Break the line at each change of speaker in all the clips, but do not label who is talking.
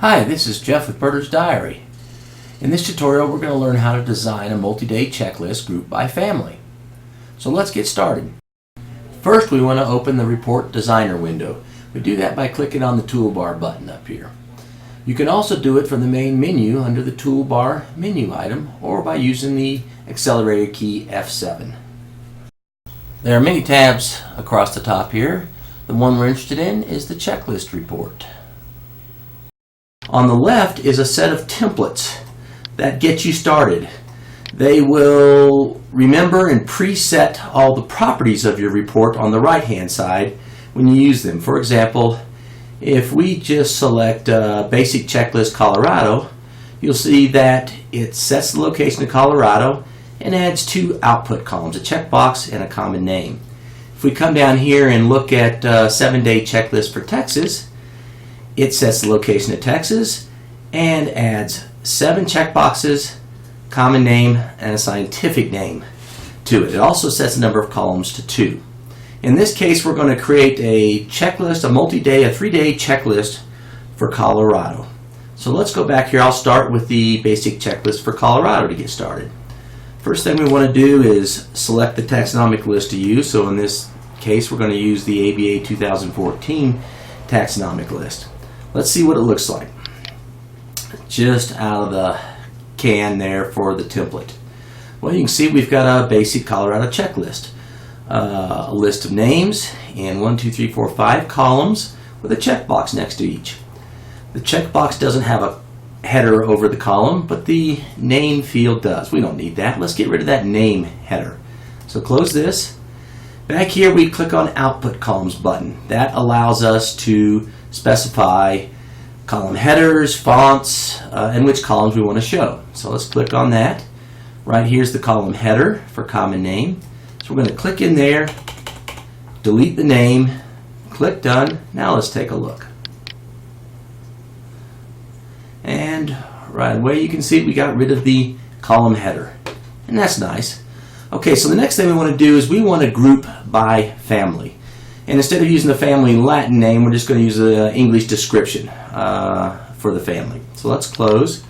Hi, this is Jeff with Birder's Diary. In this tutorial we're going to learn how to design a multi-day checklist grouped by family. So let's get started. First we want to open the Report Designer window. We do that by clicking on the toolbar button up here. You can also do it from the main menu under the toolbar menu item or by using the accelerator key F7. There are many tabs across the top here. The one we're interested in is the checklist report. On the left is a set of templates that get you started. They will remember and preset all the properties of your report on the right hand side when you use them. For example, if we just select Basic Checklist Colorado, you'll see that it sets the location of Colorado and adds two output columns, a checkbox and a common name. If we come down here and look at 7-day checklist for Texas, it sets the location of Texas and adds 7 checkboxes, common name, and a scientific name to it. It also sets the number of columns to 2. In this case, we're going to create a checklist, a multi-day, a 3-day checklist for Colorado. So let's go back here. I'll start with the basic checklist for Colorado to get started. First thing we want to do is select the taxonomic list to use. So in this case, we're going to use the ABA 2014 taxonomic list. Let's see what it looks like. Just out of the can there for the template. Well, you can see we've got a basic Colorado checklist. A list of names in 1, 2, 3, 4, 5 columns with a checkbox next to each. The checkbox doesn't have a header over the column, but the name field does. We don't need that. Let's get rid of that name header. So close this. Back here we click on Output Columns button. That allows us to specify column headers, fonts, and which columns we want to show. So let's click on that. Right here's the column header for common name. So we're going to click in there, delete the name, click Done. Now let's take a look. And right away you can see we got rid of the column header. And that's nice. Okay, so the next thing we want to do is we want to group by family. And instead of using the family Latin name, we're just going to use the English description for the family. So let's close.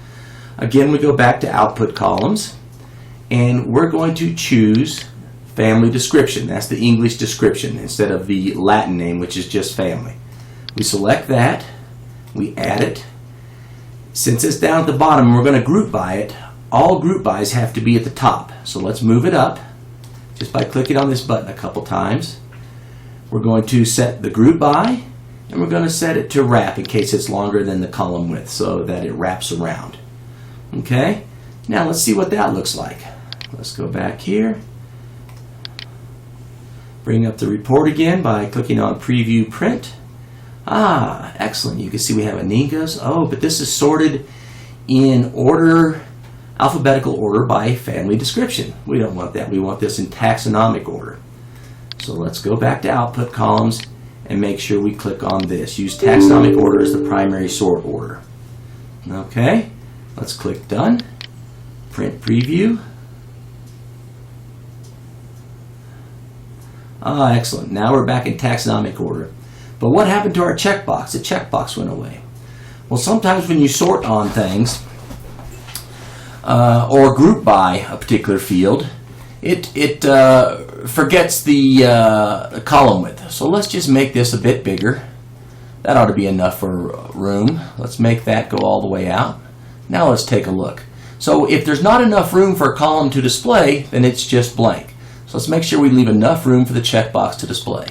Again, we go back to Output Columns. And we're going to choose Family Description. That's the English description instead of the Latin name, which is just family. We select that. We add it. Since it's down at the bottom, we're going to group by it. All group bys have to be at the top. So let's move it up just by clicking on this button a couple times. We're going to set the group by, and we're going to set it to wrap in case it's longer than the column width so that it wraps around. Okay, now let's see what that looks like. Let's go back here. Bring up the report again by clicking on Preview Print. Ah, excellent. You can see we have Anigas. Oh, but this is sorted in order, alphabetical order by family description. We don't want that. We want this in taxonomic order. So let's go back to Output Columns and make sure we click on this. Use taxonomic order as the primary sort order. Okay, let's click Done. Print Preview. Ah, excellent. Now we're back in taxonomic order. But what happened to our checkbox? The checkbox went away. Well, sometimes when you sort on things or group by a particular field, it forgets the column width. So let's just make this a bit bigger. That ought to be enough for room. Let's make that go all the way out. Now let's take a look. So if there's not enough room for a column to display, then it's just blank. So let's make sure we leave enough room for the checkbox to display.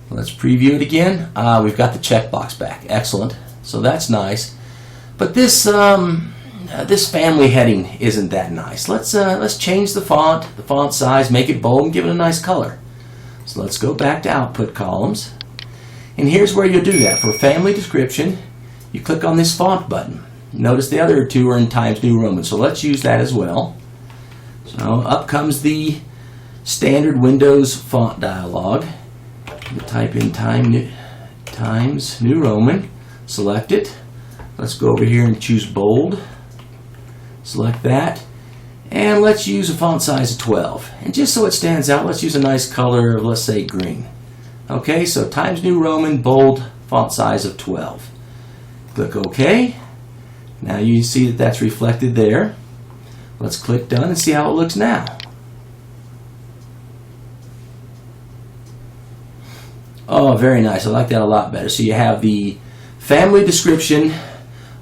Let's preview it again. We've got the checkbox back. Excellent. So that's nice. But this this family heading isn't that nice. Let's change the font size, make it bold, and give it a nice color. So let's go back to Output Columns. And here's where you'll do that. For family description, you click on this font button. Notice the other two are in Times New Roman, so let's use that as well. So up comes the standard Windows font dialog. You type in Times New Roman, select it. Let's go over here and choose bold. Select that. And let's use a font size of 12. And just so it stands out, let's use a nice color of, let's say, green. Okay, so Times New Roman, bold, font size of 12. Click OK. Now you see that that's reflected there. Let's click Done and see how it looks now. Oh, very nice. I like that a lot better. So you have the family description,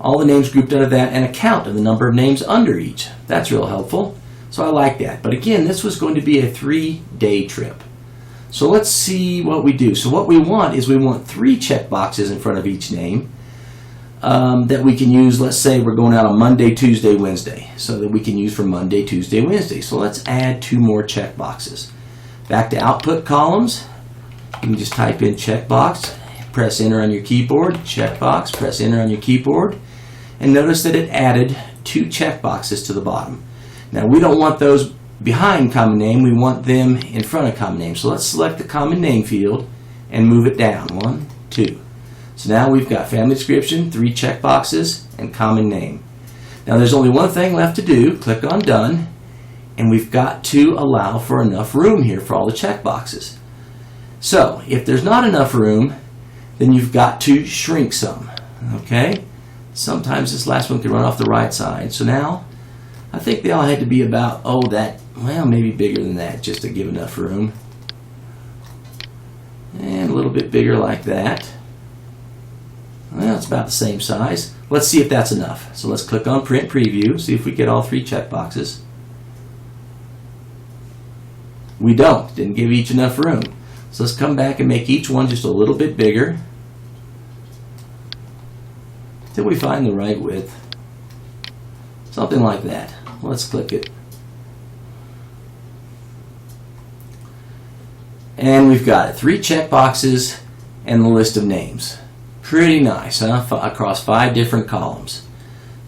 all the names grouped under that, and a count of the number of names under each. That's real helpful. So I like that. But again, this was going to be a 3-day trip. So let's see what we do. So what we want is we want 3 check boxes in front of each name that we can use. Let's say we're going out on Monday, Tuesday, Wednesday, so that we can use for Monday, Tuesday, Wednesday. So let's add 2 more check boxes. Back to output columns. You can just type in checkbox, press enter on your keyboard, checkbox, press enter on your keyboard, and notice that it added 2 checkboxes to the bottom. Now we don't want those behind common name, we want them in front of common name. So let's select the common name field and move it down. 1, 2. So now we've got family description, 3 checkboxes, and common name. Now there's only one thing left to do. Click on Done, and we've got to allow for enough room here for all the checkboxes. So if there's not enough room, then you've got to shrink some. Okay? Sometimes this last one can run off the right side. So now I think they all had to be about, maybe bigger than that, just to give enough room. And a little bit bigger like that. Well, it's about the same size. Let's see if that's enough. So let's click on Print Preview, see if we get all 3 checkboxes. We don't. Didn't give each enough room. So let's come back and make each one just a little bit bigger until we find the right width. Something like that. Let's click it. And we've got it. 3 checkboxes and the list of names. Pretty nice, huh? Across 5 different columns.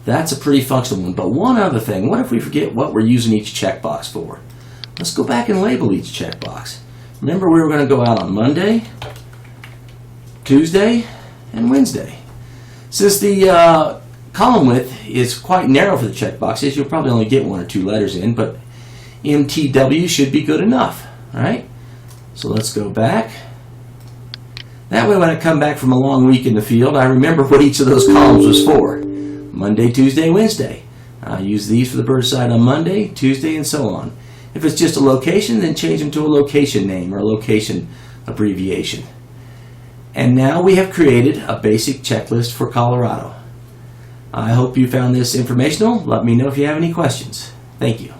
That's a pretty functional one. But one other thing, what if we forget what we're using each checkbox for? Let's go back and label each checkbox. Remember, we were going to go out on Monday, Tuesday, and Wednesday. Since the column width is quite narrow for the checkboxes, you'll probably only get 1 or 2 letters in, but MTW should be good enough. All right? So let's go back. That way when I come back from a long week in the field, I remember what each of those columns was for. Monday, Tuesday, Wednesday. I use these for the bird side on Monday, Tuesday, and so on. If it's just a location, then change them to a location name or a location abbreviation. And now we have created a basic checklist for Colorado. I hope you found this informational. Let me know if you have any questions. Thank you.